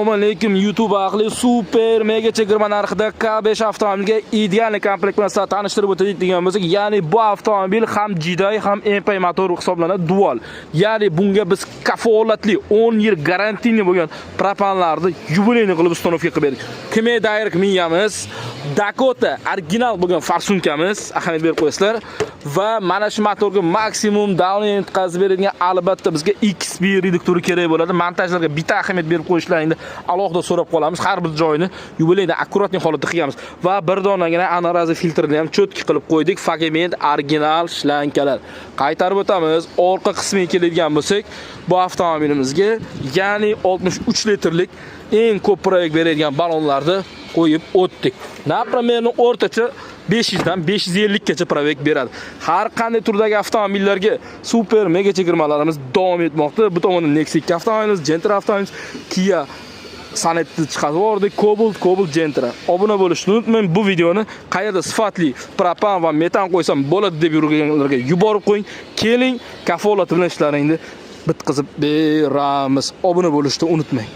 Assalomu alaykum YouTube ahli, super mega chegirma narxida K5 avtomobilga ideal komplekt bilan tanishtirib o'tadigan bo'lsak, ya'ni bu avtomobil ham Jiday ham MP motor hisoblanadi, dual. Ya'ni bunga biz kafolatli 10 yil garantiyli bo'lgan propanlarni yubileyni qilib ustanovka qilib berdik. Kime Direct miyamiz, Dakota original bo'lgan farsunkamiz, ahamiyat berib qo'yasizlar va mana shu motorga maksimum download yetkazib beradigan albatta bizga XP reduktori kerak bo'ladi. Montajlarga bitta ahamiyat berib qo'yishlaringni alohida so'rab qolamiz. Har bir joyini yubileyda akkuratli holatda qilamiz va bir donagina anorazi filtrni ham cho'tki qilib qo'ydik. Fragment original shlankalar. Qaytarib o'tamiz. Orqa qismiga keladigan bo'lsak, bu avtomobilimizga ya'ni 63 litrlik eng ko'p proyekt beradigan ballonlarni qo'yib o'tdik. Napromerni o'rtacha 500 dan 550 gacha proyekt beradi. Har qanday turdagi avtomobillarga super mega chegirmalarimiz davom etmoqda. Bu tomonda Nexia avtomobilimiz, Gentra avtomobilimiz, Kia Sonet'ni chiqarib yubordik, Cobalt Gentra. Obuna bo'lishni unutmang. Bu videoni qayerda sifatli propan va metan qo'ysam bo'ladi deb yurganlarga yuborib qo'ying. Keling, kafolat bilan ishlaringni bitkazib beramiz. Obuna bo'lishni unutmang.